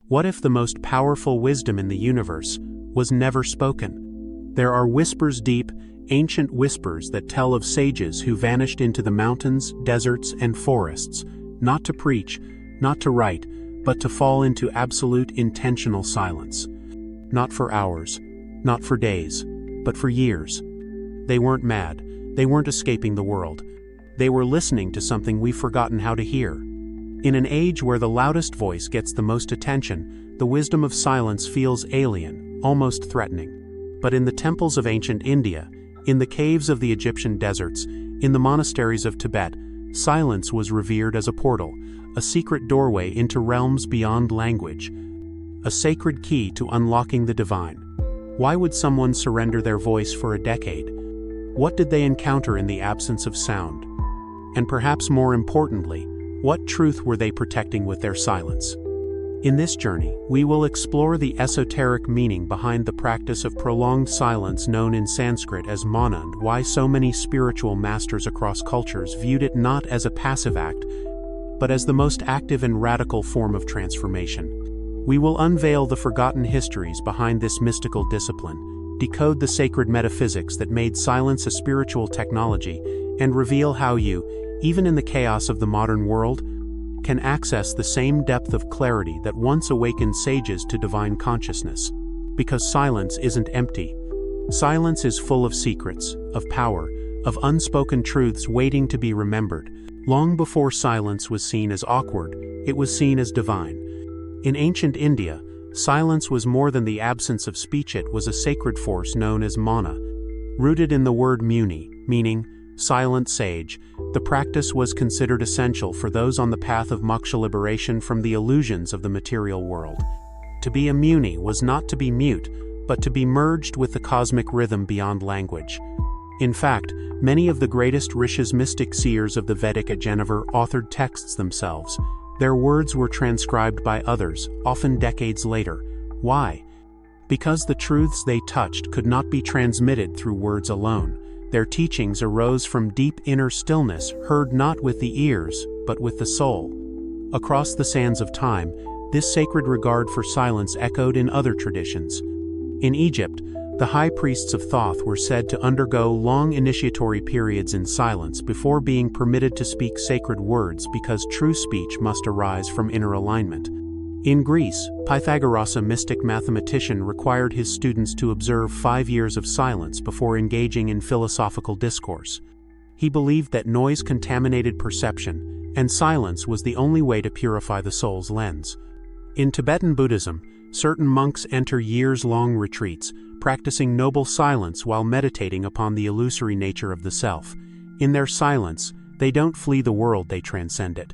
What if the most powerful wisdom in the universe was never spoken? There are whispers deep, ancient whispers that tell of sages who vanished into the mountains, deserts, and forests, not to preach, not to write, but to fall into absolute intentional silence. Not for hours, not for days, but for years. They weren't mad, they weren't escaping the world. They were listening to something we've forgotten how to hear. In an age where the loudest voice gets the most attention, the wisdom of silence feels alien, almost threatening. But in the temples of ancient India, in the caves of the Egyptian deserts, in the monasteries of Tibet, silence was revered as a portal, a secret doorway into realms beyond language, a sacred key to unlocking the divine. Why would someone surrender their voice for a decade? What did they encounter in the absence of sound? And perhaps more importantly, what truth were they protecting with their silence? In this journey, we will explore the esoteric meaning behind the practice of prolonged silence known in Sanskrit as Mauna and why so many spiritual masters across cultures viewed it not as a passive act, but as the most active and radical form of transformation. We will unveil the forgotten histories behind this mystical discipline, decode the sacred metaphysics that made silence a spiritual technology, and reveal how you, even in the chaos of the modern world, can access the same depth of clarity that once awakened sages to divine consciousness. Because silence isn't empty. Silence is full of secrets, of power, of unspoken truths waiting to be remembered. Long before silence was seen as awkward, it was seen as divine. In ancient India, silence was more than the absence of speech. It was a sacred force known as Mauna. Rooted in the word muni, meaning silent sage, the practice was considered essential for those on the path of moksha, liberation from the illusions of the material world. To be a muni was not to be mute, but to be merged with the cosmic rhythm beyond language. In fact, many of the greatest rishis, mystic seers of the Vedic Geneva, authored texts themselves. Their words were transcribed by others, often decades later. Why? Because the truths they touched could not be transmitted through words alone. Their teachings arose from deep inner stillness, heard not with the ears, but with the soul. Across the sands of time, this sacred regard for silence echoed in other traditions. In Egypt, the high priests of Thoth were said to undergo long initiatory periods in silence before being permitted to speak sacred words because true speech must arise from inner alignment. In Greece, Pythagoras, a mystic mathematician, required his students to observe 5 years of silence before engaging in philosophical discourse. He believed that noise contaminated perception, and silence was the only way to purify the soul's lens. In Tibetan Buddhism, certain monks enter years-long retreats, practicing noble silence while meditating upon the illusory nature of the self. In their silence, they don't flee the world, they transcend it.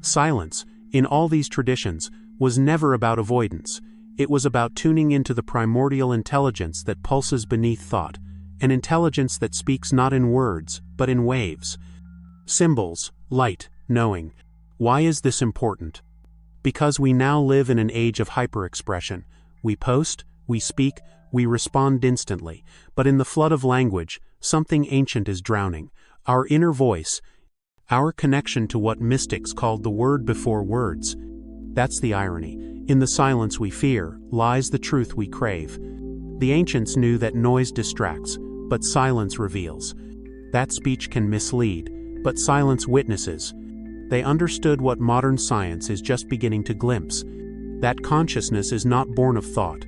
Silence, in all these traditions, was never about avoidance. It was about tuning into the primordial intelligence that pulses beneath thought, an intelligence that speaks not in words, but in waves. Symbols, light, knowing. Why is this important? Because we now live in an age of hyperexpression. We post, we speak, we respond instantly, but in the flood of language, something ancient is drowning. Our inner voice, our connection to what mystics called the word before words. That's the irony. In the silence we fear, lies the truth we crave. The ancients knew that noise distracts, but silence reveals. That speech can mislead, but silence witnesses. They understood what modern science is just beginning to glimpse. That consciousness is not born of thought,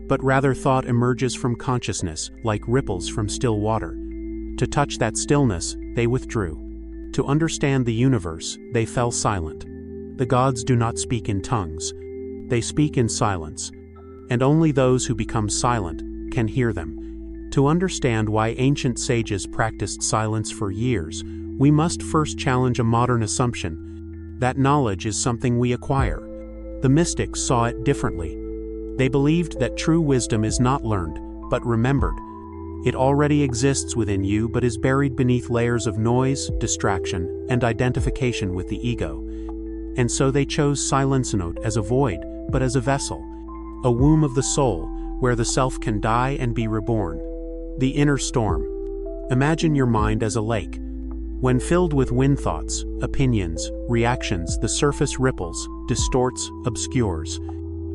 but rather thought emerges from consciousness, like ripples from still water. To touch that stillness, they withdrew. To understand the universe, they fell silent. The gods do not speak in tongues. They speak in silence. And only those who become silent can hear them. To understand why ancient sages practiced silence for years, we must first challenge a modern assumption. That knowledge is something we acquire. The mystics saw it differently. They believed that true wisdom is not learned, but remembered. It already exists within you but is buried beneath layers of noise, distraction, and identification with the ego. And so they chose silence not as a void, but as a vessel, a womb of the soul, where the self can die and be reborn. The inner storm. Imagine your mind as a lake. When filled with wind thoughts, opinions, reactions, the surface ripples, distorts, obscures.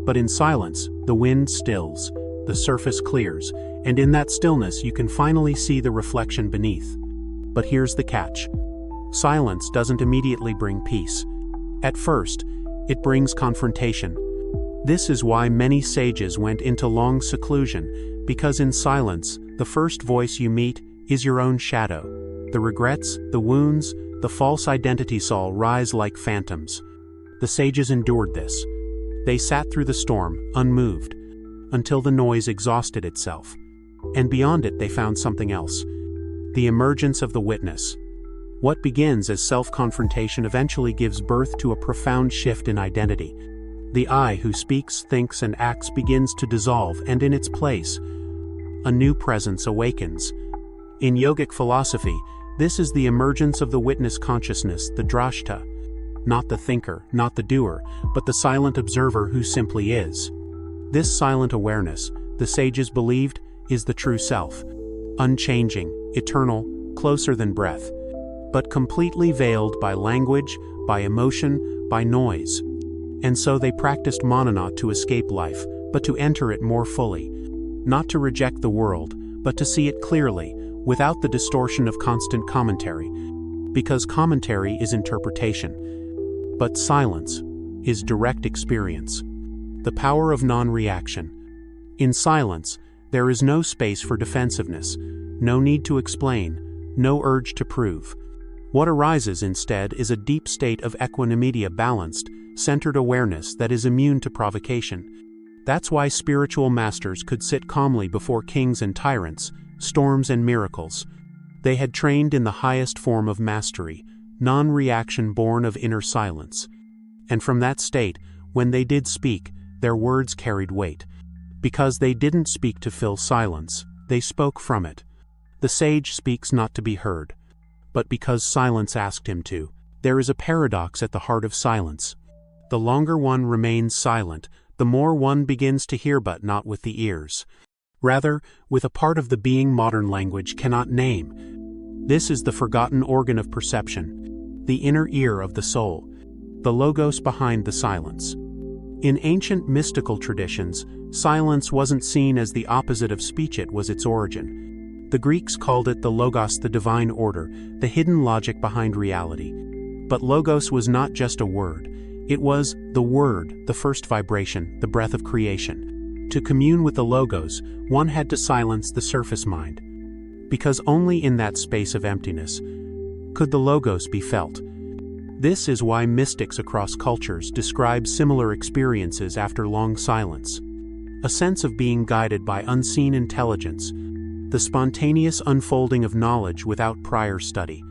But in silence, the wind stills, the surface clears, and in that stillness you can finally see the reflection beneath. But here's the catch. Silence doesn't immediately bring peace. At first, it brings confrontation. This is why many sages went into long seclusion, because in silence, the first voice you meet is your own shadow. The regrets, the wounds, the false identities all rise like phantoms. The sages endured this. They sat through the storm, unmoved, until the noise exhausted itself. And beyond it they found something else. The emergence of the witness. What begins as self-confrontation eventually gives birth to a profound shift in identity. The I who speaks, thinks, and acts begins to dissolve, and in its place, a new presence awakens. In yogic philosophy, this is the emergence of the witness consciousness, the drashta. Not the thinker, not the doer, but the silent observer who simply is. This silent awareness, the sages believed, is the true self. Unchanging, eternal, closer than breath. But completely veiled by language, by emotion, by noise. And so they practiced Mauna not to escape life, but to enter it more fully. Not to reject the world, but to see it clearly, without the distortion of constant commentary. Because commentary is interpretation. But silence is direct experience. The power of non-reaction. In silence, there is no space for defensiveness, no need to explain, no urge to prove. What arises instead is a deep state of equanimity, balanced, centered awareness that is immune to provocation. That's why spiritual masters could sit calmly before kings and tyrants, storms and miracles. They had trained in the highest form of mastery, non-reaction born of inner silence. And from that state, when they did speak, their words carried weight. Because they didn't speak to fill silence, they spoke from it. The sage speaks not to be heard, but because silence asked him to. There is a paradox at the heart of silence. The longer one remains silent, the more one begins to hear, but not with the ears. Rather, with a part of the being modern language cannot name. This is the forgotten organ of perception, the inner ear of the soul, the logos behind the silence. In ancient mystical traditions, silence wasn't seen as the opposite of speech, it was its origin. The Greeks called it the logos, the divine order, the hidden logic behind reality. But logos was not just a word. It was the word, the first vibration, the breath of creation. To commune with the logos, one had to silence the surface mind. Because only in that space of emptiness could the logos be felt. This is why mystics across cultures describe similar experiences after long silence. A sense of being guided by unseen intelligence, the spontaneous unfolding of knowledge without prior study,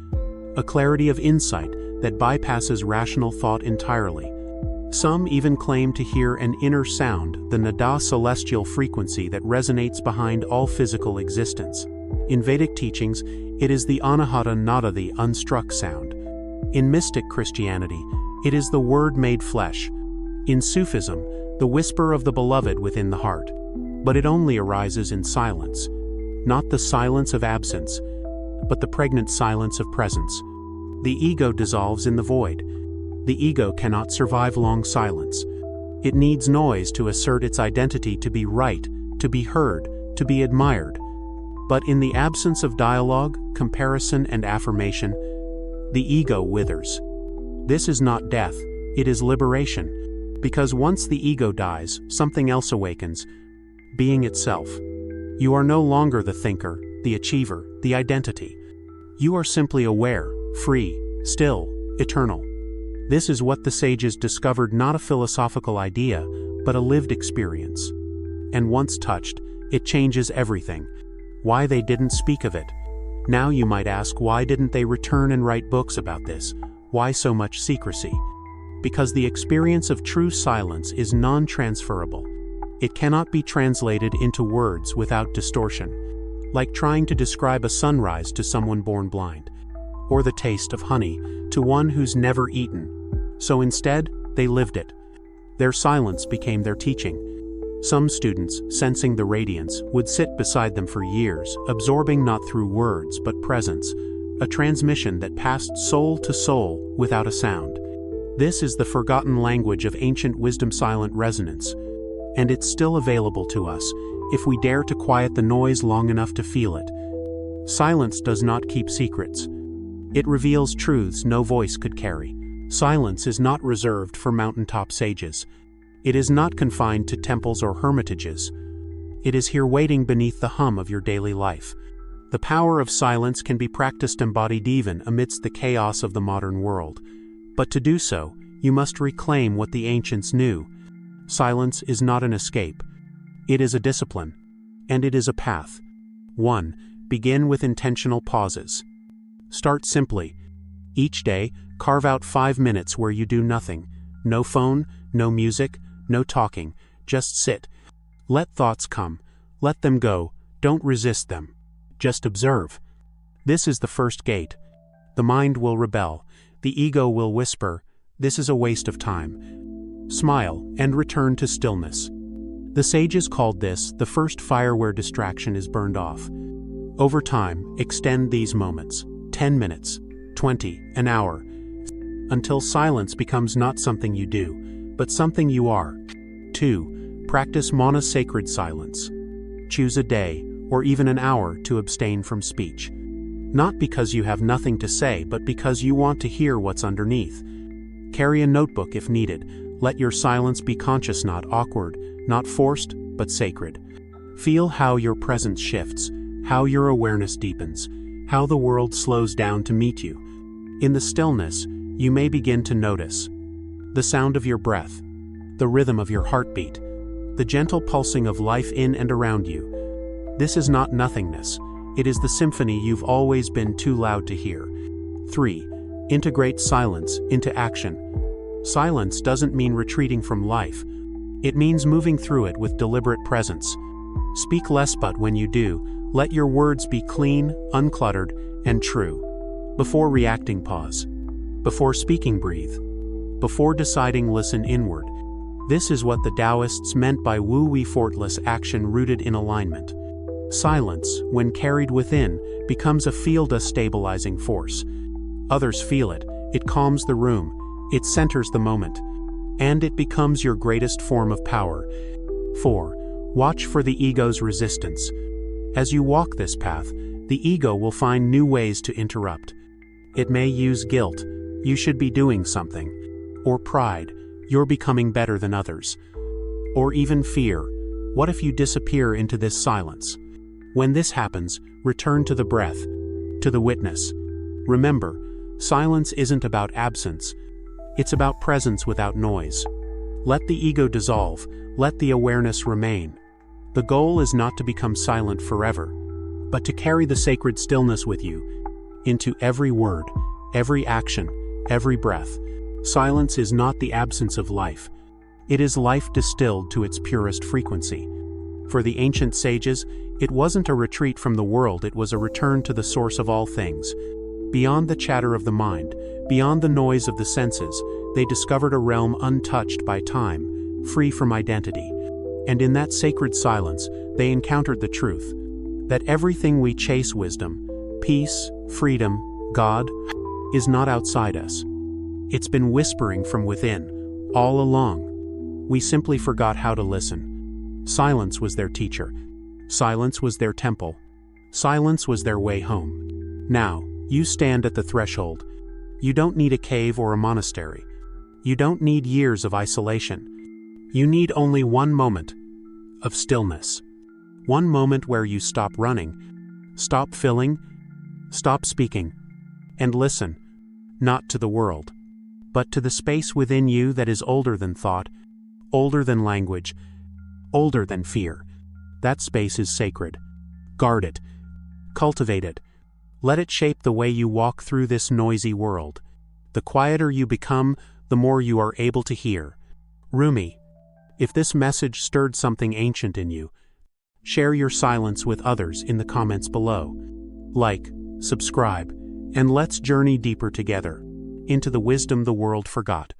a clarity of insight that bypasses rational thought entirely. Some even claim to hear an inner sound, the nada, celestial frequency that resonates behind all physical existence. In Vedic teachings, it is the anahata nada, the unstruck sound. In mystic Christianity, it is the word made flesh. In Sufism, the whisper of the beloved within the heart. But it only arises in silence. Not the silence of absence, but the pregnant silence of presence. The ego dissolves in the void. The ego cannot survive long silence. It needs noise to assert its identity, to be right, to be heard, to be admired. But in the absence of dialogue, comparison, and affirmation, the ego withers. This is not death, it is liberation. Because once the ego dies, something else awakens, being itself. You are no longer the thinker, the achiever, the identity. You are simply aware, free, still, eternal. This is what the sages discovered, not a philosophical idea, but a lived experience. And once touched, it changes everything. Why they didn't speak of it. Now you might ask, why didn't they return and write books about this? Why so much secrecy? Because the experience of true silence is non-transferable. It cannot be translated into words without distortion. Like trying to describe a sunrise to someone born blind, or the taste of honey to one who's never eaten. So instead, they lived it. Their silence became their teaching. Some students, sensing the radiance, would sit beside them for years, absorbing not through words but presence, a transmission that passed soul to soul without a sound. This is the forgotten language of ancient wisdom, silent resonance. and it's still available to us, if we dare to quiet the noise long enough to feel it. Silence does not keep secrets. It reveals truths no voice could carry. Silence is not reserved for mountaintop sages. It is not confined to temples or hermitages. It is here waiting beneath the hum of your daily life. The power of silence can be practiced embodied even amidst the chaos of the modern world. But to do so, you must reclaim what the ancients knew. Silence is not an escape. It is a discipline. And it is a path. 1. Begin with intentional pauses. Start simply. Each day, carve out 5 minutes where you do nothing. No phone, no music, no talking. Just sit. Let thoughts come. Let them go. Don't resist them. Just observe. This is the first gate. The mind will rebel. The ego will whisper, "This is a waste of time." Smile and return to stillness. The sages called this the first fire where distraction is burned off. Over time, extend these moments. 10 minutes, 20, an hour, until silence becomes not something you do, but something you are. 2. Practice Mauna sacred silence. Choose a day, or even an hour, to abstain from speech. Not because you have nothing to say, but because you want to hear what's underneath. Carry a notebook if needed. Let your silence be conscious, not awkward, not forced, but sacred. Feel how your presence shifts, how your awareness deepens, how the world slows down to meet you. In the stillness, you may begin to notice the sound of your breath, the rhythm of your heartbeat, the gentle pulsing of life in and around you. This is not nothingness. It is the symphony you've always been too loud to hear. 3. Integrate silence into action. Silence doesn't mean retreating from life. It means moving through it with deliberate presence. Speak less, but when you do, let your words be clean, uncluttered, and true. Before reacting, pause. Before speaking, breathe. Before deciding, listen inward. This is what the Taoists meant by wu-wei-fortless action rooted in alignment. Silence, when carried within, becomes a field-stabilizing force. Others feel it. It calms the room. It centers the moment. And it becomes your greatest form of power. 4. Watch for the ego's resistance. As you walk this path, the ego will find new ways to interrupt. It may use guilt, "You should be doing something," or pride, "You're becoming better than others," or even fear, "What if you disappear into this silence?" When this happens, return to the breath, to the witness. Remember, silence isn't about absence. It's about presence without noise. Let the ego dissolve. Let the awareness remain. The goal is not to become silent forever, but to carry the sacred stillness with you into every word, every action, every breath. Silence is not the absence of life. It is life distilled to its purest frequency. For the ancient sages, it wasn't a retreat from the world, it was a return to the source of all things. Beyond the chatter of the mind, beyond the noise of the senses, they discovered a realm untouched by time, free from identity. And in that sacred silence, they encountered the truth that everything we chase, wisdom, peace, freedom, God, is not outside us. It's been whispering from within, all along. We simply forgot how to listen. Silence was their teacher. Silence was their temple. Silence was their way home. Now, you stand at the threshold. You don't need a cave or a monastery. You don't need years of isolation. You need only one moment of stillness. One moment where you stop running, stop filling, stop speaking, and listen, not to the world, but to the space within you that is older than thought, older than language, older than fear. That space is sacred. Guard it. Cultivate it. Let it shape the way you walk through this noisy world. The quieter you become, the more you are able to hear. Rumi, if this message stirred something ancient in you, share your silence with others in the comments below. Like, subscribe, and let's journey deeper together into the wisdom the world forgot.